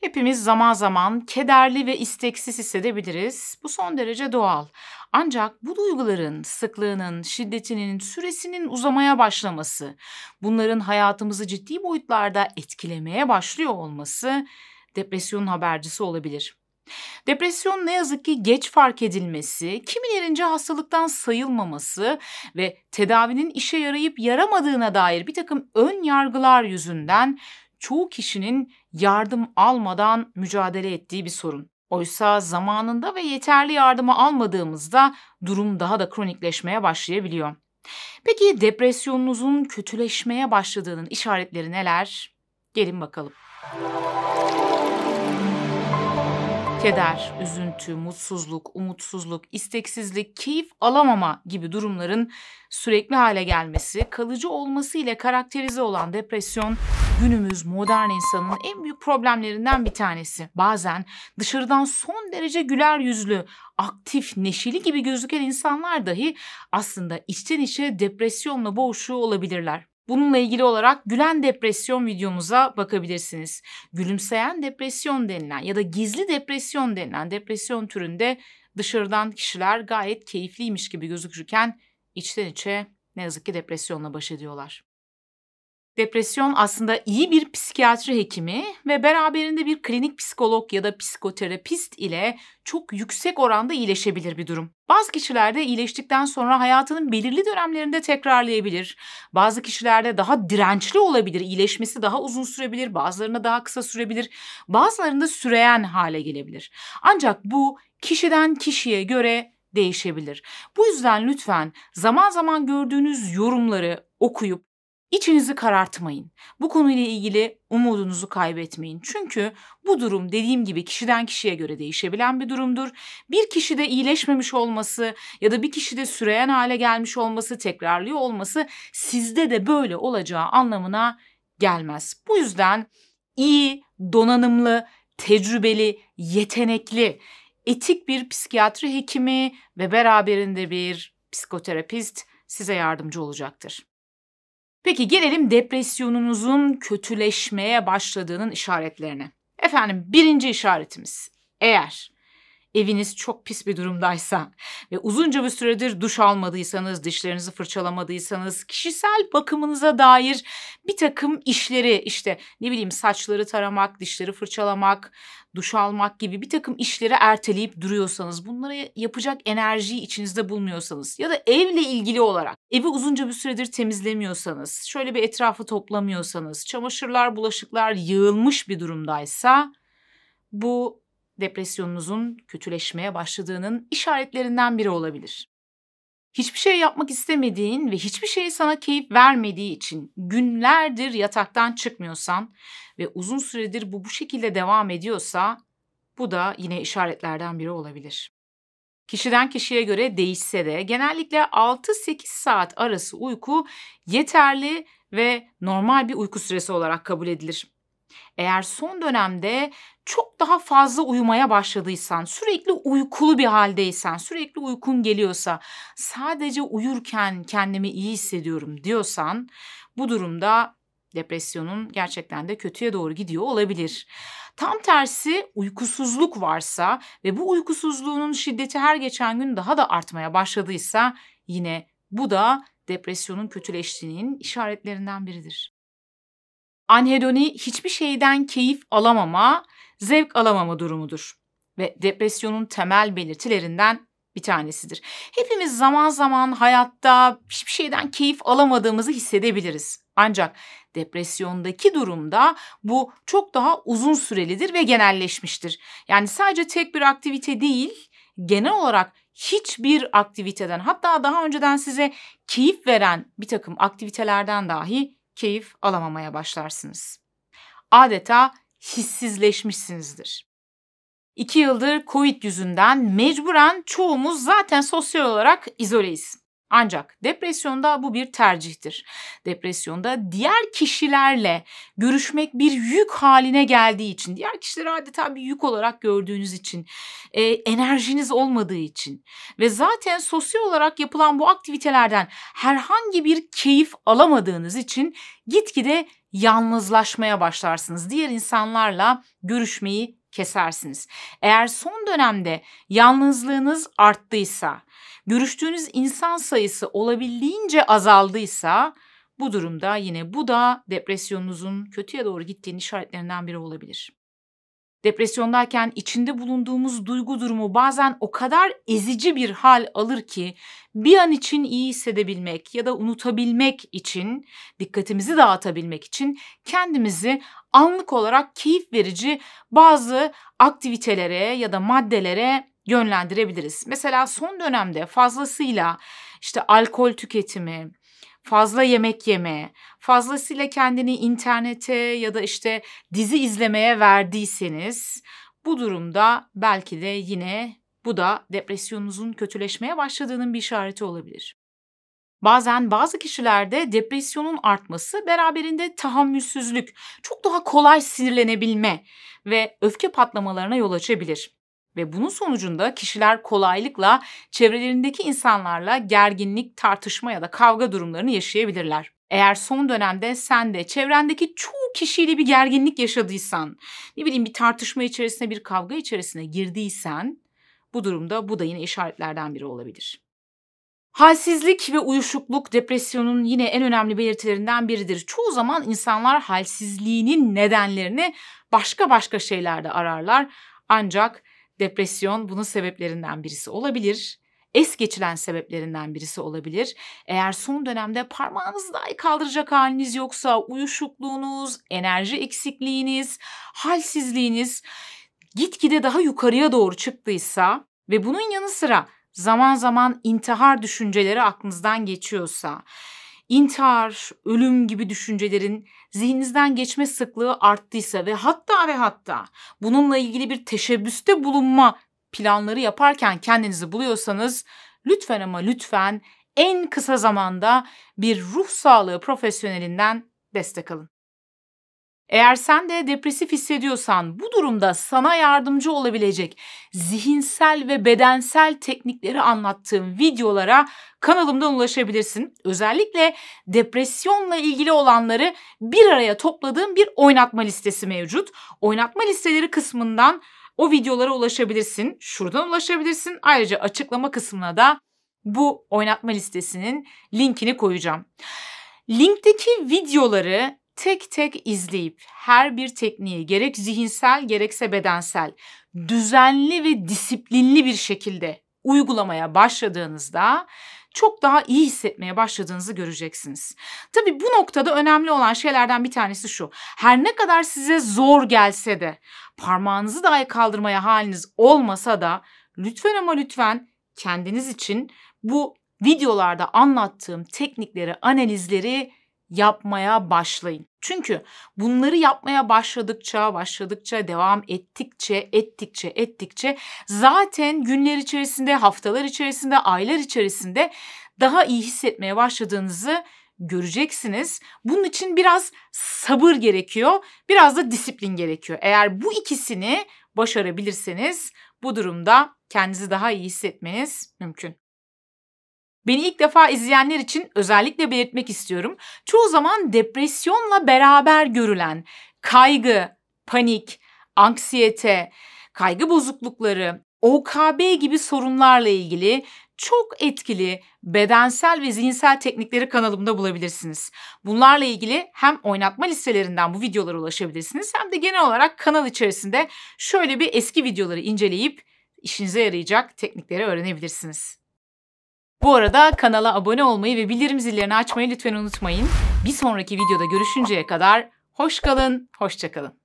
Hepimiz zaman zaman kederli ve isteksiz hissedebiliriz. Bu son derece doğal. Ancak bu duyguların sıklığının, şiddetinin, süresinin uzamaya başlaması, bunların hayatımızı ciddi boyutlarda etkilemeye başlıyor olması depresyonun habercisi olabilir. Depresyon ne yazık ki geç fark edilmesi, kimilerince hastalıktan sayılmaması ve tedavinin işe yarayıp yaramadığına dair bir takım ön yargılar yüzünden çoğu kişinin yardım almadan mücadele ettiği bir sorun. Oysa zamanında ve yeterli yardımı almadığımızda durum daha da kronikleşmeye başlayabiliyor. Peki depresyonunuzun kötüleşmeye başladığının işaretleri neler? Gelin bakalım. Keder, üzüntü, mutsuzluk, umutsuzluk, isteksizlik, keyif alamama gibi durumların sürekli hale gelmesi, kalıcı olması ile karakterize olan depresyon günümüz modern insanın en büyük problemlerinden bir tanesi. Bazen dışarıdan son derece güler yüzlü, aktif, neşeli gibi gözüken insanlar dahi aslında içten içe depresyonla boğuşuyor olabilirler. Bununla ilgili olarak gülen depresyon videomuza bakabilirsiniz. Gülümseyen depresyon denilen ya da gizli depresyon denilen depresyon türünde dışarıdan kişiler gayet keyifliymiş gibi gözükürken içten içe ne yazık ki depresyonla baş ediyorlar. Depresyon aslında iyi bir psikiyatri hekimi ve beraberinde bir klinik psikolog ya da psikoterapist ile çok yüksek oranda iyileşebilir bir durum. Bazı kişilerde iyileştikten sonra hayatının belirli dönemlerinde tekrarlayabilir. Bazı kişilerde daha dirençli olabilir, iyileşmesi daha uzun sürebilir, bazılarında daha kısa sürebilir, bazılarında süreyen hale gelebilir. Ancak bu kişiden kişiye göre değişebilir. Bu yüzden lütfen zaman zaman gördüğünüz yorumları okuyup İçinizi karartmayın. Bu konuyla ilgili umudunuzu kaybetmeyin. Çünkü bu durum dediğim gibi kişiden kişiye göre değişebilen bir durumdur. Bir kişide iyileşmemiş olması ya da bir kişide süreyen hale gelmiş olması, tekrarlıyor olması sizde de böyle olacağı anlamına gelmez. Bu yüzden iyi, donanımlı, tecrübeli, yetenekli, etik bir psikiyatri hekimi ve beraberinde bir psikoterapist size yardımcı olacaktır. Peki gelelim depresyonunuzun kötüleşmeye başladığının işaretlerine. Efendim birinci işaretimiz, eğer eviniz çok pis bir durumdaysa ve uzunca bir süredir duş almadıysanız, dişlerinizi fırçalamadıysanız, kişisel bakımınıza dair bir takım işleri, işte ne bileyim saçları taramak, dişleri fırçalamak, duş almak gibi bir takım işleri erteleyip duruyorsanız, bunları yapacak enerjiyi içinizde bulmuyorsanız ya da evle ilgili olarak evi uzunca bir süredir temizlemiyorsanız, şöyle bir etrafı toplamıyorsanız, çamaşırlar, bulaşıklar yığılmış bir durumdaysa bu depresyonunuzun kötüleşmeye başladığının işaretlerinden biri olabilir. Hiçbir şey yapmak istemediğin ve hiçbir şey sana keyif vermediği için günlerdir yataktan çıkmıyorsan ve uzun süredir bu şekilde devam ediyorsa bu da yine işaretlerden biri olabilir. Kişiden kişiye göre değişse de genellikle 6-8 saat arası uyku yeterli ve normal bir uyku süresi olarak kabul edilir. Eğer son dönemde çok daha fazla uyumaya başladıysan, sürekli uykulu bir haldeysen, sürekli uykun geliyorsa, sadece uyurken kendimi iyi hissediyorum diyorsan, bu durumda depresyonun gerçekten de kötüye doğru gidiyor olabilir. Tam tersi uykusuzluk varsa ve bu uykusuzluğunun şiddeti her geçen gün daha da artmaya başladıysa, yine bu da depresyonun kötüleştiğinin işaretlerinden biridir. Anhedoni hiçbir şeyden keyif alamama, zevk alamama durumudur ve depresyonun temel belirtilerinden bir tanesidir. Hepimiz zaman zaman hayatta hiçbir şeyden keyif alamadığımızı hissedebiliriz. Ancak depresyondaki durumda bu çok daha uzun sürelidir ve genelleşmiştir. Yani sadece tek bir aktivite değil, genel olarak hiçbir aktiviteden, hatta daha önceden size keyif veren bir takım aktivitelerden dahi keyif alamamaya başlarsınız. Adeta hissizleşmişsinizdir. 2 yıldır Covid yüzünden mecburen çoğumuz zaten sosyal olarak izoleyiz. Ancak depresyonda bu bir tercihtir. Depresyonda diğer kişilerle görüşmek bir yük haline geldiği için, diğer kişileri adeta bir yük olarak gördüğünüz için, enerjiniz olmadığı için ve zaten sosyal olarak yapılan bu aktivitelerden herhangi bir keyif alamadığınız için gitgide yalnızlaşmaya başlarsınız. Diğer insanlarla görüşmeyi kesersiniz. Eğer son dönemde yalnızlığınız arttıysa, görüştüğünüz insan sayısı olabildiğince azaldıysa, bu durumda yine bu da depresyonunuzun kötüye doğru gittiğinin işaretlerinden biri olabilir. Depresyondayken içinde bulunduğumuz duygu durumu bazen o kadar ezici bir hal alır ki bir an için iyi hissedebilmek ya da unutabilmek için, dikkatimizi dağıtabilmek için kendimizi anlık olarak keyif verici bazı aktivitelere ya da maddelere yönlendirebiliriz. Mesela son dönemde fazlasıyla alkol tüketimi, fazla yemek yeme, fazlasıyla kendini internete ya da dizi izlemeye verdiyseniz bu durumda belki de yine bu da depresyonunuzun kötüleşmeye başladığının bir işareti olabilir. Bazen bazı kişilerde depresyonun artması beraberinde tahammülsüzlük, çok daha kolay sinirlenebilme ve öfke patlamalarına yol açabilir. Ve bunun sonucunda kişiler kolaylıkla çevrelerindeki insanlarla gerginlik, tartışma ya da kavga durumlarını yaşayabilirler. Eğer son dönemde sen de çevrendeki çoğu kişiyle bir gerginlik yaşadıysan, bir tartışma içerisine, bir kavga içerisine girdiysen, bu durumda bu da yine işaretlerden biri olabilir. Halsizlik ve uyuşukluk depresyonun yine en önemli belirtilerinden biridir. Çoğu zaman insanlar halsizliğinin nedenlerini başka şeylerde ararlar. Ancak depresyon bunun sebeplerinden birisi olabilir. Es geçilen sebeplerinden birisi olabilir. Eğer son dönemde parmağınızı dahi kaldıracak haliniz yoksa, uyuşukluğunuz, enerji eksikliğiniz, halsizliğiniz gitgide daha yukarıya doğru çıktıysa ve bunun yanı sıra zaman zaman intihar düşünceleri aklınızdan geçiyorsa, intihar, ölüm gibi düşüncelerin zihninizden geçme sıklığı arttıysa ve hatta bununla ilgili bir teşebbüste bulunma planları yaparken kendinizi buluyorsanız lütfen en kısa zamanda bir ruh sağlığı profesyonelinden destek alın. Eğer sen de depresif hissediyorsan bu durumda sana yardımcı olabilecek zihinsel ve bedensel teknikleri anlattığım videolara kanalımdan ulaşabilirsin. Özellikle depresyonla ilgili olanları bir araya topladığım bir oynatma listesi mevcut. Oynatma listeleri kısmından o videolara ulaşabilirsin. Şuradan ulaşabilirsin. Ayrıca açıklama kısmına da bu oynatma listesinin linkini koyacağım. Linkteki videoları tek tek izleyip her bir tekniği gerek zihinsel gerekse bedensel düzenli ve disiplinli bir şekilde uygulamaya başladığınızda çok daha iyi hissetmeye başladığınızı göreceksiniz. Tabii bu noktada önemli olan şeylerden bir tanesi şu. Her ne kadar size zor gelse de, parmağınızı dahi kaldırmaya haliniz olmasa da lütfen kendiniz için bu videolarda anlattığım teknikleri, analizleri yapmaya başlayın. Çünkü bunları yapmaya başladıkça, devam ettikçe zaten günler içerisinde, haftalar içerisinde, aylar içerisinde daha iyi hissetmeye başladığınızı göreceksiniz. Bunun için biraz sabır gerekiyor, biraz da disiplin gerekiyor. Eğer bu ikisini başarabilirseniz bu durumda kendinizi daha iyi hissetmeniz mümkün. Beni ilk defa izleyenler için özellikle belirtmek istiyorum. Çoğu zaman depresyonla beraber görülen kaygı, panik, anksiyete, kaygı bozuklukları, OKB gibi sorunlarla ilgili çok etkili bedensel ve zihinsel teknikleri kanalımda bulabilirsiniz. Bunlarla ilgili hem oynatma listelerinden bu videolara ulaşabilirsiniz hem de genel olarak kanal içerisinde şöyle bir eski videoları inceleyip işinize yarayacak teknikleri öğrenebilirsiniz. Bu arada kanala abone olmayı ve bildirim zillerini açmayı lütfen unutmayın. Bir sonraki videoda görüşünceye kadar hoş kalın, hoşça kalın.